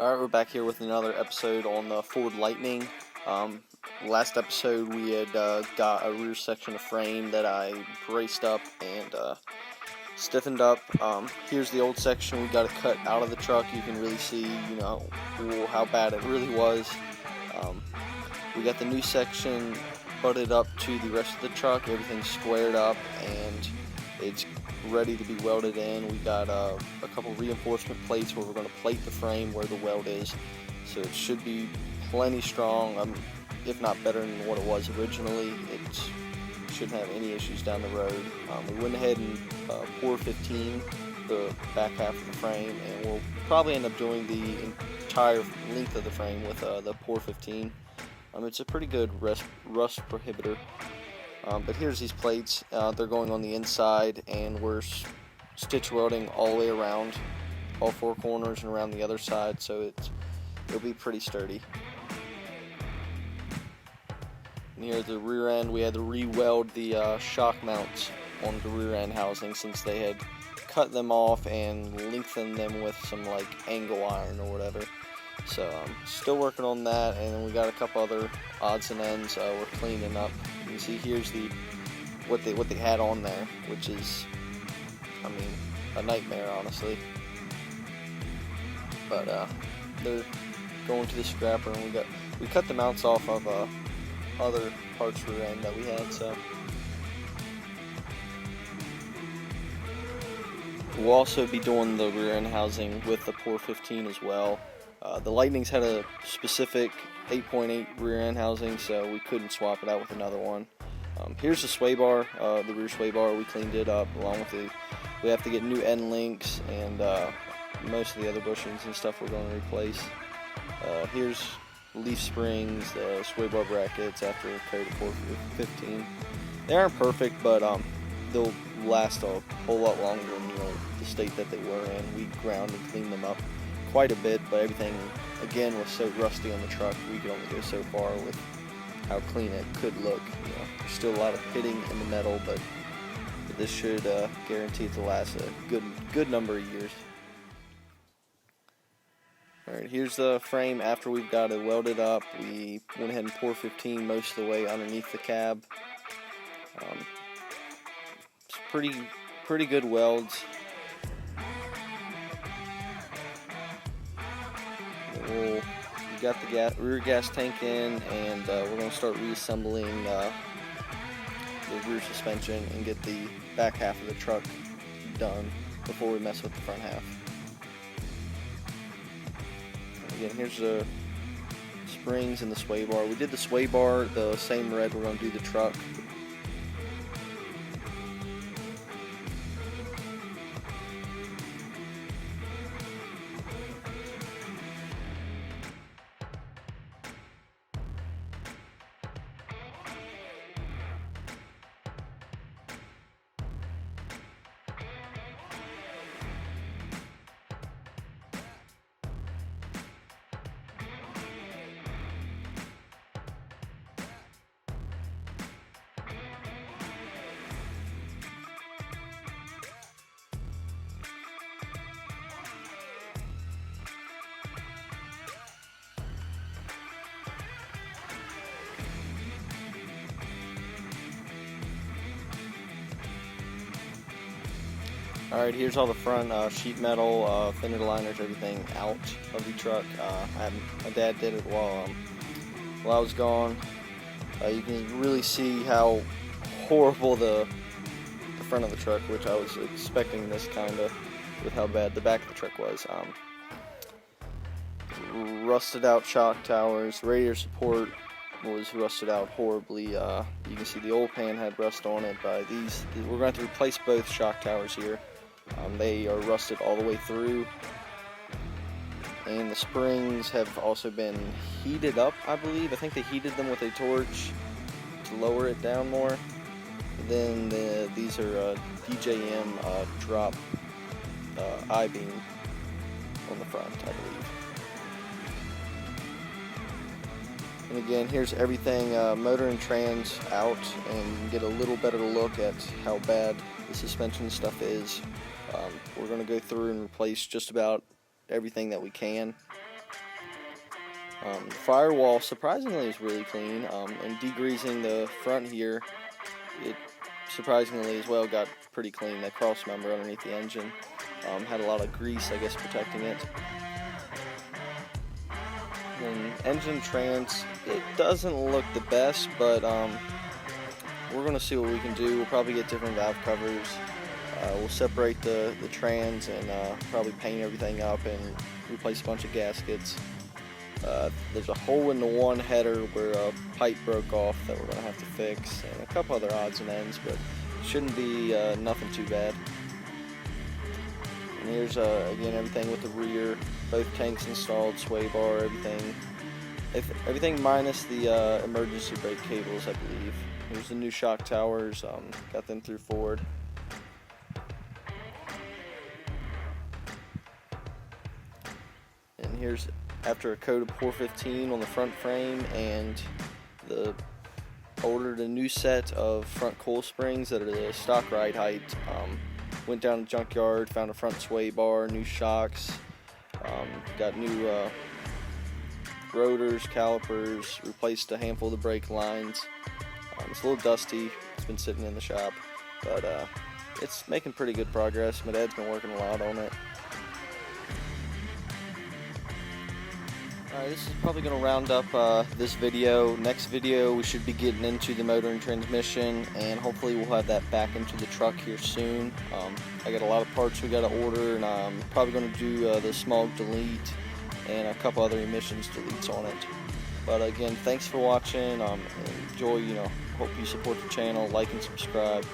Alright, we're back here with another episode on the Ford Lightning. Last episode we had got a rear section of frame that I braced up and stiffened up. Here's the old section we got it cut out of the truck. You can really see, how bad it really was. We got the new section butted up to the rest of the truck. Everything's squared up and it's ready to be welded in. We got a couple reinforcement plates where we're going to plate the frame where the weld is, so it should be plenty strong, if not better than what it was originally. It shouldn't have any issues down the road. We went ahead and poured 15 the back half of the frame, and we'll probably end up doing the entire length of the frame with the pour 15. It's a pretty good rust prohibitor. But here's these plates. They're going on the inside, and we're stitch welding all the way around, all four corners and around the other side, so it'll be pretty sturdy. And here at the rear end, we had to re-weld the shock mounts on the rear end housing since they had cut them off and lengthened them with some angle iron or whatever. So still working on that, and then we got a couple other odds and ends we're cleaning up. You can see here's what they had on there, which is, a nightmare, honestly. But they're going to the scrapper, and we cut the mounts off of other parts rear end that we had. So we'll also be doing the rear end housing with the pour 15 as well. The Lightnings had a specific 8.8 rear end housing, so we couldn't swap it out with another one. Here's the sway bar, the rear sway bar. We cleaned it up along with we have to get new end links and most of the other bushings and stuff we're going to replace. Here's leaf springs, the sway bar brackets after a coat of pour 15. They aren't perfect, but they'll last a whole lot longer than the state that they were in. We ground and cleaned them up quite a bit, but everything again was so rusty on the truck. We could only go so far with how clean it could look. There's still a lot of pitting in the metal, but this should guarantee it to last a good number of years. Alright, here's the frame after we've got it welded up. We went ahead and poured 15 most of the way underneath the cab. It's pretty good welds. We got the rear gas tank in, and we're going to start reassembling the rear suspension and get the back half of the truck done before we mess with the front half. Again, here's the springs and the sway bar. We did the sway bar the same red we're going to do the truck. Alright, here's all the front sheet metal, fender liners, everything out of the truck. My dad did it while I was gone. You can really see how horrible the front of the truck, which I was expecting this kind of, with how bad the back of the truck was. Rusted out shock towers, radiator support was rusted out horribly. You can see the old pan had rust on it. We're going to replace both shock towers here. They are rusted all the way through, and the springs have also been heated up, I believe. I think they heated them with a torch to lower it down more. Then these are DJM drop I-beam on the front, I believe. And again, here's everything, motor and trans out, and you can get a little better look at how bad the suspension stuff is. We're going to go through and replace just about everything that we can. The firewall surprisingly is really clean, and degreasing the front here, it surprisingly as well got pretty clean. That cross member underneath the engine had a lot of grease, I guess, protecting it. And engine trans, it doesn't look the best, but we're going to see what we can do. We'll probably get different valve covers. We'll separate the trans and probably paint everything up and replace a bunch of gaskets. There's a hole in the one header where a pipe broke off that we're going to have to fix, and a couple other odds and ends, but shouldn't be nothing too bad. And here's again everything with the rear, both tanks installed, sway bar, everything minus the emergency brake cables, I believe. Here's the new shock towers, got them through Ford. And here's after a coat of POR-15 on the front frame, and ordered a new set of front coil springs that are the stock ride height. Went down to the junkyard, found a front sway bar, new shocks, got new rotors, calipers, replaced a handful of the brake lines. It's a little dusty, it's been sitting in the shop, but it's making pretty good progress. My dad's been working a lot on it. Alright, this is probably going to round up this video. Next video we should be getting into the motor and transmission, and hopefully we'll have that back into the truck here soon. I got a lot of parts we got to order, and I'm probably going to do the smog delete and a couple other emissions deletes on it. But again, thanks for watching. Enjoy, hope you support the channel, like and subscribe.